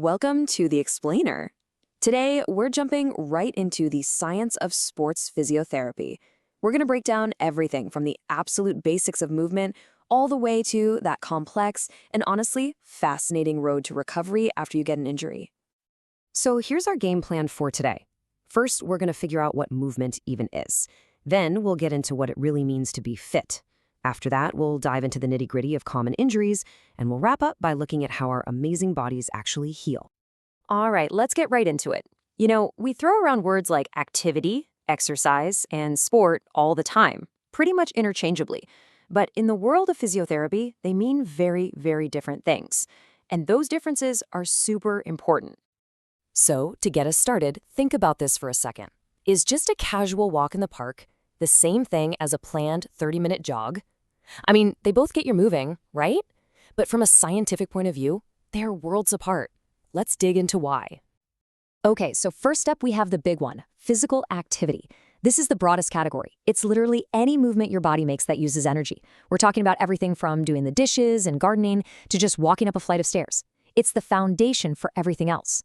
Welcome to The Explainer. Today, we're jumping right into the science of sports physiotherapy. We're going to break down everything from the absolute basics of movement all the way to that complex and honestly fascinating road to recovery after you get an injury. So here's our game plan for today. First, we're going to figure out what movement even is. Then we'll get into what it really means to be fit. After that, we'll dive into the nitty-gritty of common injuries, and we'll wrap up by looking at how our amazing bodies actually heal. All right, let's get right into it. We throw around words like activity, exercise, and sport all the time, pretty much interchangeably. But in the world of physiotherapy, they mean very, very different things. And those differences are super important. So, to get us started, think about this for a second. Is just a casual walk in the park the same thing as a planned 30-minute jog? I mean, they both get you moving, right? But from a scientific point of view, they're worlds apart. Let's dig into why. Okay, so first up we have the big one, physical activity. This is the broadest category. It's literally any movement your body makes that uses energy. We're talking about everything from doing the dishes and gardening to just walking up a flight of stairs. It's the foundation for everything else.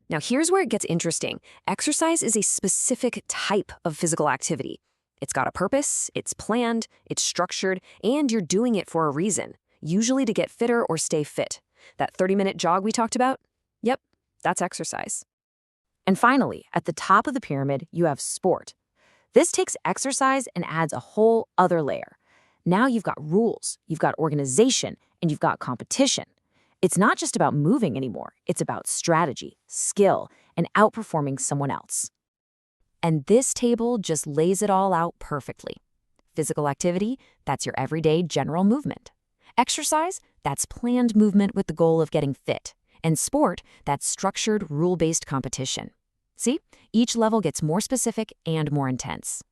Now here's where it gets interesting. Exercise is a specific type of physical activity. It's got a purpose, it's planned, it's structured, and you're doing it for a reason, usually to get fitter or stay fit. That 30-minute jog we talked about? Yep, that's exercise. And finally, at the top of the pyramid, you have sport. This takes exercise and adds a whole other layer. Now you've got rules, you've got organization, and you've got competition. It's not just about moving anymore. It's about strategy, skill, and outperforming someone else. And this table just lays it all out perfectly. Physical activity, that's your everyday general movement. Exercise, that's planned movement with the goal of getting fit. And sport, that's structured, rule-based competition. See, each level gets more specific and more intense.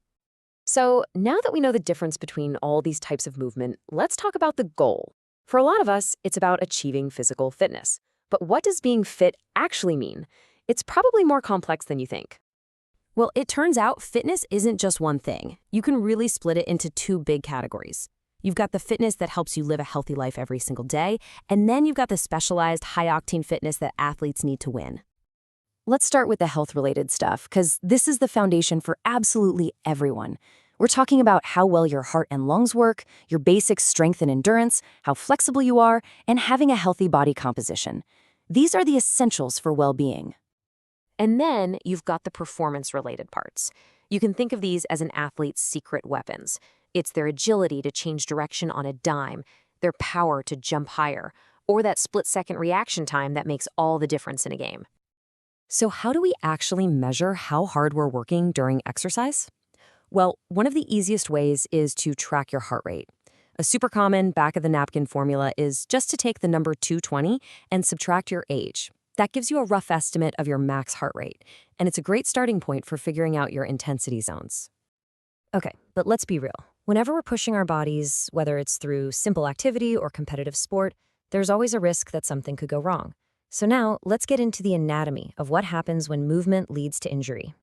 So now that we know the difference between all these types of movement, let's talk about the goal. For a lot of us, it's about achieving physical fitness. But what does being fit actually mean? It's probably more complex than you think. Well, it turns out fitness isn't just one thing. You can really split it into two big categories. You've got the fitness that helps you live a healthy life every single day, and then you've got the specialized high-octane fitness that athletes need to win. Let's start with the health-related stuff, because this is the foundation for absolutely everyone. We're talking about how well your heart and lungs work, your basic strength and endurance, how flexible you are, and having a healthy body composition. These are the essentials for well-being. And then you've got the performance-related parts. You can think of these as an athlete's secret weapons. It's their agility to change direction on a dime, their power to jump higher, or that split-second reaction time that makes all the difference in a game. So how do we actually measure how hard we're working during exercise? Well, one of the easiest ways is to track your heart rate. A super common back-of-the-napkin formula is just to take the number 220 and subtract your age. That gives you a rough estimate of your max heart rate, and it's a great starting point for figuring out your intensity zones. Okay, but let's be real. Whenever we're pushing our bodies, whether it's through simple activity or competitive sport, there's always a risk that something could go wrong. So now, let's get into the anatomy of what happens when movement leads to injury.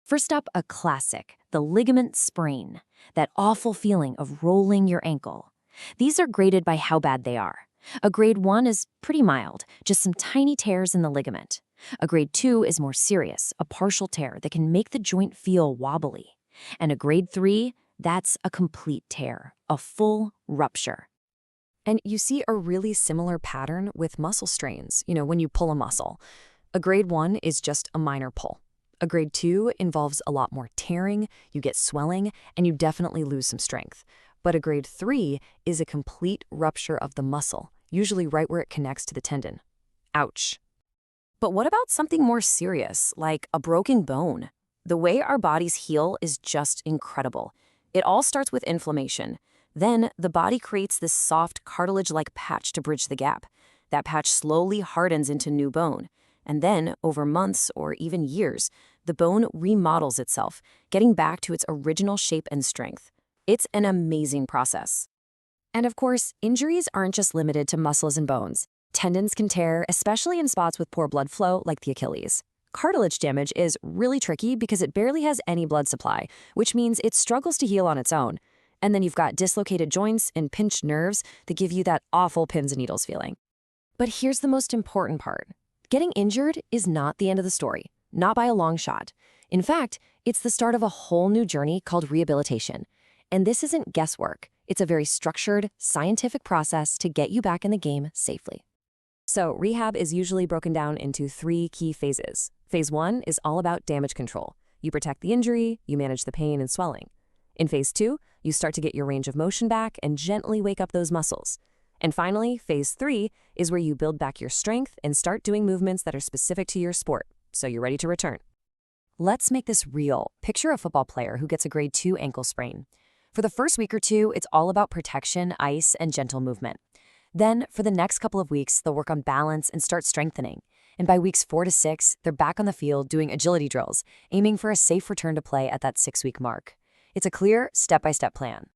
First up, a classic, the ligament sprain, that awful feeling of rolling your ankle. These are graded by how bad they are. A grade 1 is pretty mild, just some tiny tears in the ligament. A grade 2 is more serious, a partial tear that can make the joint feel wobbly. And a grade 3, that's a complete tear, a full rupture. And you see a really similar pattern with muscle strains, when you pull a muscle. A grade 1 is just a minor pull. A grade 2 involves a lot more tearing, you get swelling, and you definitely lose some strength. But a grade 3 is a complete rupture of the muscle, usually right where it connects to the tendon. Ouch. But what about something more serious, like a broken bone? The way our bodies heal is just incredible. It all starts with inflammation. Then the body creates this soft cartilage-like patch to bridge the gap. That patch slowly hardens into new bone. And then, over months or even years, the bone remodels itself, getting back to its original shape and strength. It's an amazing process. And of course, injuries aren't just limited to muscles and bones. Tendons can tear, especially in spots with poor blood flow, like the Achilles. Cartilage damage is really tricky because it barely has any blood supply, which means it struggles to heal on its own. And then you've got dislocated joints and pinched nerves that give you that awful pins and needles feeling. But here's the most important part. Getting injured is not the end of the story, not by a long shot. In fact, it's the start of a whole new journey called rehabilitation. And this isn't guesswork. It's a very structured, scientific process to get you back in the game safely. So, rehab is usually broken down into 3 key phases. Phase 1 is all about damage control. You protect the injury, you manage the pain and swelling. In phase 2, you start to get your range of motion back and gently wake up those muscles. And finally, phase 3 is where you build back your strength and start doing movements that are specific to your sport, so you're ready to return. Let's make this real. Picture a football player who gets a grade 2 ankle sprain. For the first week or two, it's all about protection, ice, and gentle movement. Then, for the next couple of weeks, they'll work on balance and start strengthening. And by weeks 4 to 6, they're back on the field doing agility drills, aiming for a safe return to play at that 6-week mark. It's a clear, step-by-step plan.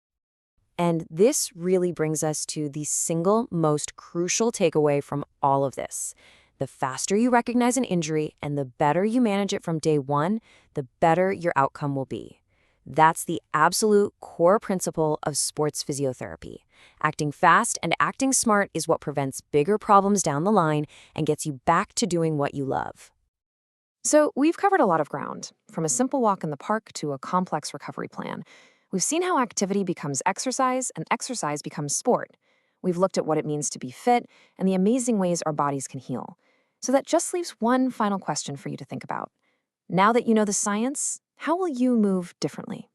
And this really brings us to the single most crucial takeaway from all of this. The faster you recognize an injury and the better you manage it from day 1, the better your outcome will be. That's the absolute core principle of sports physiotherapy. Acting fast and acting smart is what prevents bigger problems down the line and gets you back to doing what you love. So we've covered a lot of ground, from a simple walk in the park to a complex recovery plan. We've seen how activity becomes exercise and exercise becomes sport. We've looked at what it means to be fit and the amazing ways our bodies can heal. So that just leaves one final question for you to think about. Now that you know the science, how will you move differently?